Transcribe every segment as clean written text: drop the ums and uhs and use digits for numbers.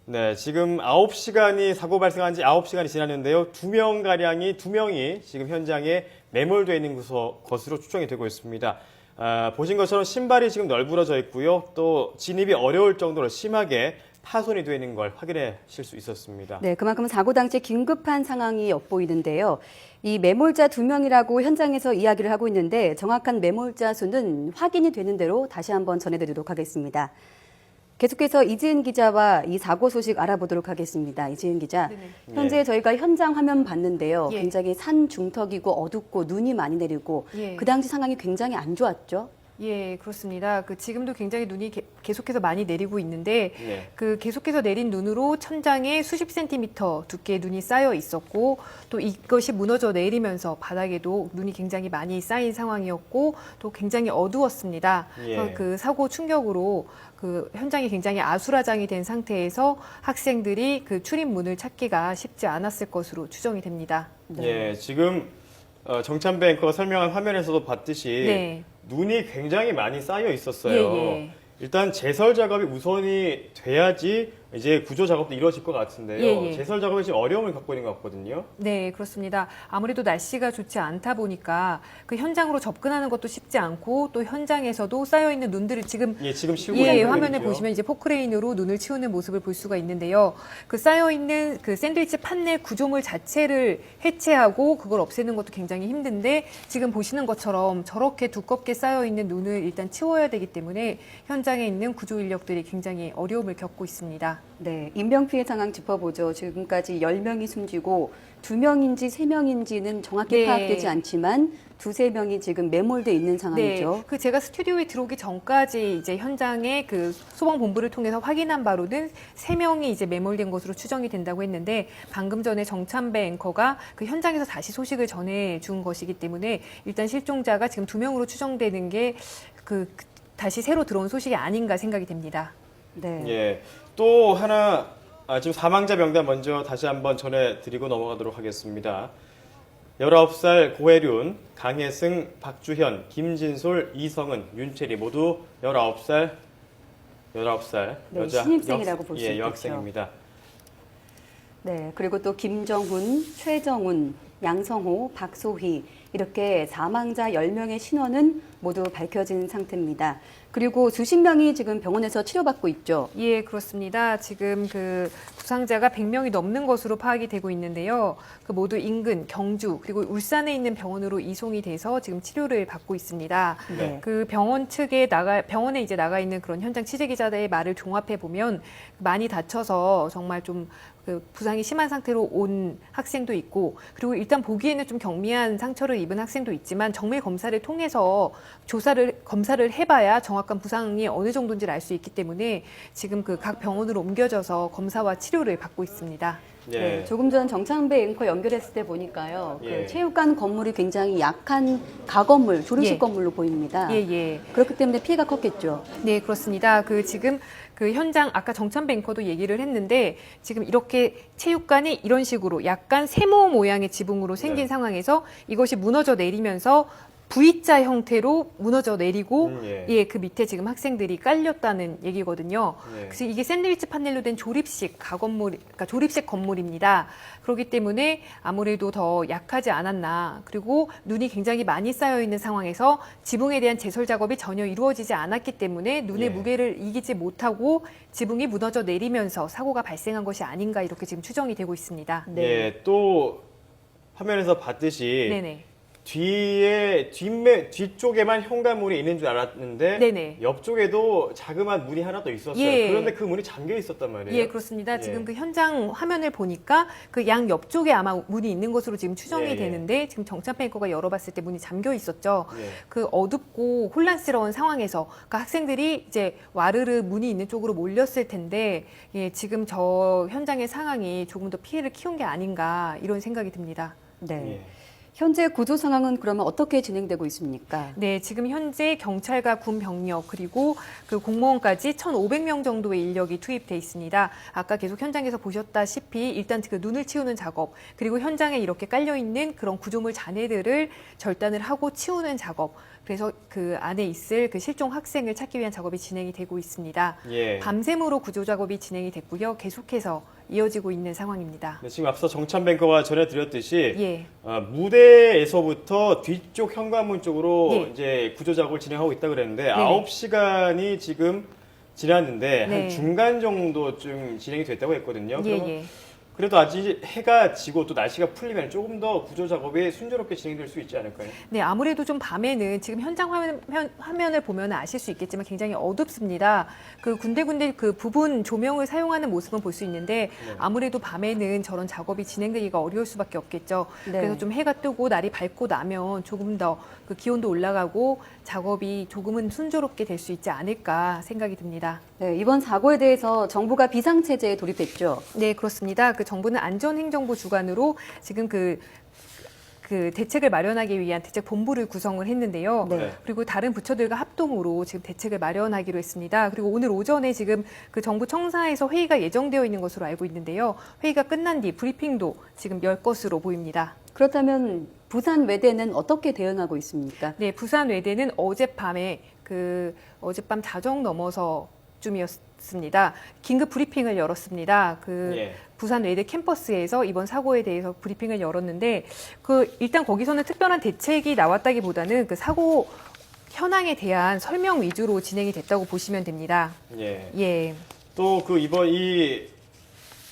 네, 지금 9시간이 사고 발생한 지 9시간이 지났는데요. 두 명이 지금 현장에 매몰되어 있는 것으로 추정이 되고 있습니다. 보신 것처럼 신발이 지금 널브러져 있고요. 또 진입이 어려울 정도로 심하게 파손이 되어 있는 걸 확인하실 수 있었습니다. 네, 그만큼 사고 당시 긴급한 상황이 엿보이는데요. 이 매몰자 2명이라고 현장에서 이야기를 하고 있는데 정확한 매몰자 수는 확인이 되는 대로 다시 한번 전해드리도록 하겠습니다. 계속해서 이지은 기자와 이 사고 소식 알아보도록 하겠습니다. 이지은 기자, 네네. 현재 저희가 현장 화면 봤는데요. 예. 굉장히 산 중턱이고 어둡고 눈이 많이 내리고 예. 그 당시 상황이 굉장히 안 좋았죠. 예, 그렇습니다. 지금도 굉장히 눈이 계속해서 많이 내리고 있는데, 네. 계속해서 내린 눈으로 천장에 수십 센티미터 두께의 눈이 쌓여 있었고, 또 이것이 무너져 내리면서 바닥에도 눈이 굉장히 많이 쌓인 상황이었고, 또 굉장히 어두웠습니다. 예. 그래서 그 사고 충격으로 현장이 굉장히 아수라장이 된 상태에서 학생들이 그 출입문을 찾기가 쉽지 않았을 것으로 추정이 됩니다. 예, 지금 정찬배 앵커가 설명한 화면에서도 봤듯이 네. 눈이 굉장히 많이 쌓여 있었어요. 예. 일단 제설 작업이 우선이 돼야지 이제 구조 작업도 이루어질 것 같은데요. 예. 제설 작업이 지금 어려움을 갖고 있는 것 같거든요. 네, 그렇습니다. 아무래도 날씨가 좋지 않다 보니까 그 현장으로 접근하는 것도 쉽지 않고 또 현장에서도 쌓여있는 눈들을 지금 지금 치우고 있는 화면에 모습이죠. 보시면 이제 포크레인으로 눈을 치우는 모습을 볼 수가 있는데요. 그 쌓여있는 그 샌드위치 판넬 구조물 자체를 해체하고 그걸 없애는 것도 굉장히 힘든데 지금 보시는 것처럼 저렇게 두껍게 쌓여있는 눈을 일단 치워야 되기 때문에 현장에 있는 구조 인력들이 굉장히 어려움을 겪고 있습니다. 네, 인명피해 상황 짚어보죠. 지금까지 10명이 숨지고 2명인지 3명인지는 정확히 네. 파악되지 않지만 2-3명이 지금 매몰돼 있는 상황이죠. 네, 제가 스튜디오에 들어오기 전까지 이제 현장에 그 소방본부를 통해서 확인한 바로는 3명이 이제 매몰된 것으로 추정이 된다고 했는데 방금 전에 정찬배 앵커가 그 현장에서 다시 소식을 전해준 것이기 때문에 일단 실종자가 지금 2명으로 추정되는 게 다시 새로 들어온 소식이 아닌가 생각이 됩니다. 네. 예, 또 하나 지금 사망자 명단 먼저 다시 한번 전해드리고 넘어가도록 하겠습니다. 19살 고혜륜, 강혜승, 박주현, 김진솔, 이성은, 윤채리 모두 19살 네, 여자 신입생이라고 볼수 있겠죠. 여학생입니다. 네, 그리고 또 김정훈, 최정훈, 양성호, 박소희 이렇게 사망자 10명의 신원은 모두 밝혀진 상태입니다. 그리고 수십 명이 지금 병원에서 치료받고 있죠. 예, 그렇습니다. 지금 그 부상자가 100명이 넘는 것으로 파악이 되고 있는데요. 모두 인근, 경주, 그리고 울산에 있는 병원으로 이송이 돼서 지금 치료를 받고 있습니다. 네. 그 병원에 이제 나가 있는 그런 현장 취재 기자들의 말을 종합해 보면 많이 다쳐서 정말 좀 부상이 심한 상태로 온 학생도 있고, 그리고 일단 보기에는 좀 경미한 상처를 입은 학생도 있지만 정밀 검사를 통해서 검사를 해봐야 정확한 부상이 어느 정도인지를 알 수 있기 때문에 지금 각 병원으로 옮겨져서 검사와 치료를 받고 있습니다. 예. 네, 조금 전 정창배 앵커 연결했을 때 보니까요. 예. 그 체육관 건물이 굉장히 약한 가건물, 조립식 예. 건물로 보입니다. 예. 그렇기 때문에 피해가 컸겠죠. 네, 그렇습니다. 지금 현장 아까 정찬배 앵커도 얘기를 했는데 지금 이렇게 체육관이 이런 식으로 약간 세모 모양의 지붕으로 생긴 네. 상황에서 이것이 무너져 내리면서 V자 형태로 무너져 내리고 그 밑에 지금 학생들이 깔렸다는 얘기거든요. 예. 그래서 이게 샌드위치 판넬로 된 조립식 그러니까 조립식 건물입니다. 그렇기 때문에 아무래도 더 약하지 않았나. 그리고 눈이 굉장히 많이 쌓여 있는 상황에서 지붕에 대한 제설 작업이 전혀 이루어지지 않았기 때문에 눈의 예. 무게를 이기지 못하고 지붕이 무너져 내리면서 사고가 발생한 것이 아닌가 이렇게 지금 추정이 되고 있습니다. 네. 예, 또 화면에서 봤듯이 네네. 뒤쪽에만 현관문이 있는 줄 알았는데 네네. 옆쪽에도 자그마한 문이 하나 더 있었어요. 예. 그런데 그 문이 잠겨 있었단 말이에요. 예, 그렇습니다. 예. 지금 현장 화면을 보니까 양 옆쪽에 아마 문이 있는 것으로 지금 추정이 예. 되는데 지금 정찬배 앵커가 열어봤을 때 문이 잠겨 있었죠. 예. 어둡고 혼란스러운 상황에서 학생들이 이제 와르르 문이 있는 쪽으로 몰렸을 텐데 지금 저 현장의 상황이 조금 더 피해를 키운 게 아닌가 이런 생각이 듭니다. 네. 예. 현재 구조 상황은 그러면 어떻게 진행되고 있습니까? 네, 지금 현재 경찰과 군 병력 그리고 그 공무원까지 1,500명 정도의 인력이 투입돼 있습니다. 아까 계속 현장에서 보셨다시피 일단 그 눈을 치우는 작업 그리고 현장에 이렇게 깔려 있는 그런 구조물 잔해들을 절단을 하고 치우는 작업. 그래서 그 안에 있을 그 실종 학생을 찾기 위한 작업이 진행이 되고 있습니다. 예. 밤샘으로 구조 작업이 진행이 됐고요. 계속해서 이어지고 있는 상황입니다. 네, 지금 앞서 정찬 뱅커가 전해드렸듯이 예. 무대에서부터 뒤쪽 현관문 쪽으로 예. 이제 구조 작업을 진행하고 있다 그랬는데 네네. 9시간이 지금 지났는데 네. 한 중간 정도쯤 진행이 됐다고 했거든요. 예, 그러면 예. 그래도 아직 해가 지고 또 날씨가 풀리면 조금 더 구조 작업이 순조롭게 진행될 수 있지 않을까요? 네, 아무래도 좀 밤에는 지금 현장 화면을 보면 아실 수 있겠지만 굉장히 어둡습니다. 그 군데군데 그 부분 조명을 사용하는 모습은 볼 수 있는데 네. 아무래도 밤에는 저런 작업이 진행되기가 어려울 수밖에 없겠죠. 네. 그래서 좀 해가 뜨고 날이 밝고 나면 조금 더 그 기온도 올라가고 작업이 조금은 순조롭게 될 수 있지 않을까 생각이 듭니다. 네, 이번 사고에 대해서 정부가 비상체제에 돌입했죠. 네, 그렇습니다. 그 정부는 안전행정부 주관으로 지금 그 대책을 마련하기 위한 대책본부를 구성을 했는데요. 네. 그리고 다른 부처들과 합동으로 지금 대책을 마련하기로 했습니다. 그리고 오늘 오전에 지금 그 정부 청사에서 회의가 예정되어 있는 것으로 알고 있는데요. 회의가 끝난 뒤 브리핑도 지금 열 것으로 보입니다. 그렇다면 부산 외대는 어떻게 대응하고 있습니까? 네, 부산 외대는 어젯밤 자정 넘어서 쯤이었습니다. 긴급 브리핑을 열었습니다. 예. 부산 외대 캠퍼스에서 이번 사고에 대해서 브리핑을 열었는데 일단 거기서는 특별한 대책이 나왔다기보다는 그 사고 현황에 대한 설명 위주로 진행이 됐다고 보시면 됩니다. 예. 예. 또 이번 이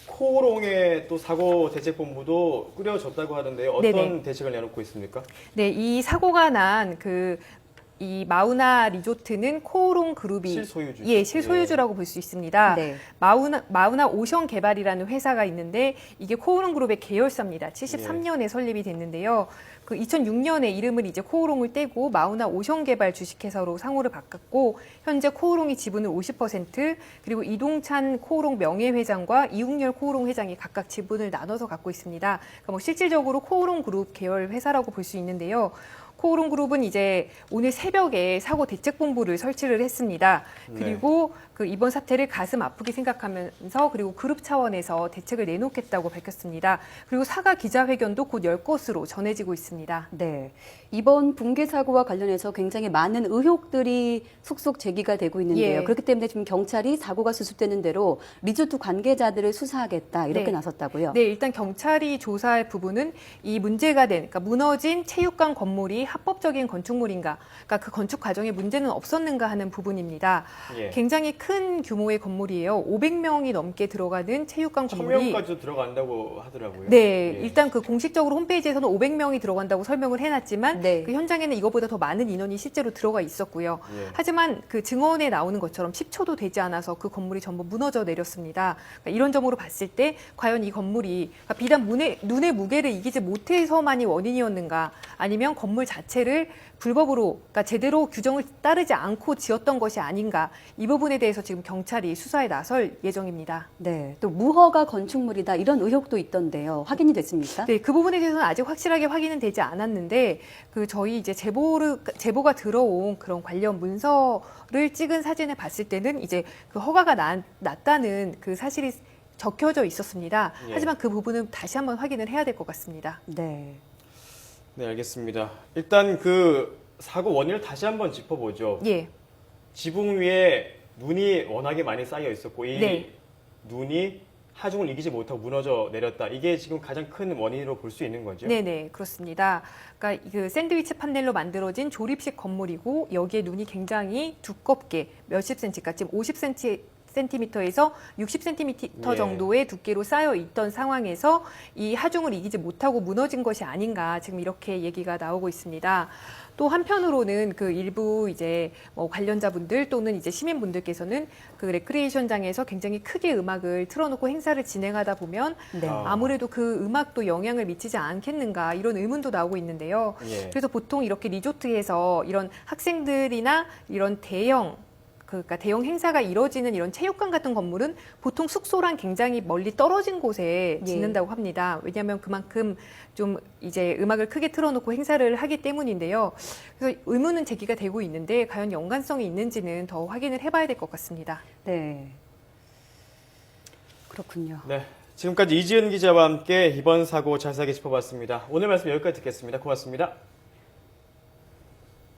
코롱의 또 사고 대책본부도 꾸려졌다고 하던데요. 어떤 네네. 대책을 내놓고 있습니까? 네, 이 사고가 난 이 마우나 리조트는 코오롱 그룹이 실소유주죠. 예, 실소유주라고 볼 수 있습니다. 네. 마우나 오션 개발이라는 회사가 있는데 이게 코오롱 그룹의 계열사입니다. 73년에 설립이 됐는데요. 그 2006년에 이름을 이제 코오롱을 떼고 마우나 오션 개발 주식회사로 상호를 바꿨고 현재 코오롱이 지분을 50% 그리고 이동찬 코오롱 명예회장과 이웅열 코오롱 회장이 각각 지분을 나눠서 갖고 있습니다. 그러니까 뭐 실질적으로 코오롱 그룹 계열 회사라고 볼 수 있는데요. 코오롱 그룹은 이제 오늘 새벽에 사고 대책본부를 설치를 했습니다. 그리고 그 이번 사태를 가슴 아프게 생각하면서 그리고 그룹 차원에서 대책을 내놓겠다고 밝혔습니다. 그리고 사과 기자회견도 곧 열 것으로 전해지고 있습니다. 네. 이번 붕괴 사고와 관련해서 굉장히 많은 의혹들이 속속 제기가 되고 있는데요. 예. 그렇기 때문에 지금 경찰이 사고가 수습되는 대로 리조트 관계자들을 수사하겠다 이렇게 네. 나섰다고요. 네, 일단 경찰이 조사할 부분은 이 문제가 된, 그러니까 무너진 체육관 건물이 합법적인 건축물인가, 그러니까 그 건축 과정에 문제는 없었는가 하는 부분입니다. 예. 굉장히 큰 규모의 건물이에요. 500명이 넘게 들어가는 체육관 건물이 1000명까지도 들어간다고 하더라고요. 네, 예. 일단 그 공식적으로 홈페이지에서는 500명이 들어간다고 설명을 해놨지만 네. 그 현장에는 이거보다 더 많은 인원이 실제로 들어가 있었고요. 예. 하지만 그 증언에 나오는 것처럼 10초도 되지 않아서 그 건물이 전부 무너져 내렸습니다. 그러니까 이런 점으로 봤을 때 과연 이 건물이 그러니까 비단 눈의 무게를 이기지 못해서만이 원인이었는가 아니면 건물 자체를 불법으로 그러니까 제대로 규정을 따르지 않고 지었던 것이 아닌가 이 부분에 대해서 지금 경찰이 수사에 나설 예정입니다. 네. 또 무허가 건축물이다 이런 의혹도 있던데요. 확인이 됐습니까? 네, 그 부분에 대해서는 아직 확실하게 확인은 되지 않았는데 저희 이제 제보가 들어온 그런 관련 문서를 찍은 사진을 봤을 때는 이제 그 허가가 났다는 그 사실이 적혀져 있었습니다. 예. 하지만 그 부분은 다시 한번 확인을 해야 될 것 같습니다. 네. 네, 알겠습니다. 일단 그 사고 원인을 다시 한번 짚어보죠. 예. 지붕 위에 눈이 워낙에 많이 쌓여 있었고 이 네. 눈이 하중을 이기지 못하고 무너져 내렸다. 이게 지금 가장 큰 원인으로 볼 수 있는 거죠. 네네, 그렇습니다. 그러니까 그 샌드위치 판넬로 만들어진 조립식 건물이고 여기에 눈이 굉장히 두껍게 몇십 센치가 지금 50cm에서 60cm 예. 정도의 두께로 쌓여 있던 상황에서 이 하중을 이기지 못하고 무너진 것이 아닌가 지금 이렇게 얘기가 나오고 있습니다. 또 한편으로는 그 일부 이제 뭐 관련자분들 또는 이제 시민분들께서는 그 레크리에이션장에서 굉장히 크게 음악을 틀어놓고 행사를 진행하다 보면 네. 아무래도 그 음악도 영향을 미치지 않겠는가 이런 의문도 나오고 있는데요. 예. 그래서 보통 이렇게 리조트에서 이런 학생들이나 이런 대형 그러니까 대형 행사가 이뤄지는 이런 체육관 같은 건물은 보통 숙소랑 굉장히 멀리 떨어진 곳에 예. 짓는다고 합니다. 왜냐하면 그만큼 좀 이제 음악을 크게 틀어놓고 행사를 하기 때문인데요. 그래서 의문은 제기가 되고 있는데 과연 연관성이 있는지는 더 확인을 해봐야 될 것 같습니다. 네. 그렇군요. 네. 지금까지 이지은 기자와 함께 이번 사고 자세하게 짚어봤습니다. 오늘 말씀 여기까지 듣겠습니다. 고맙습니다.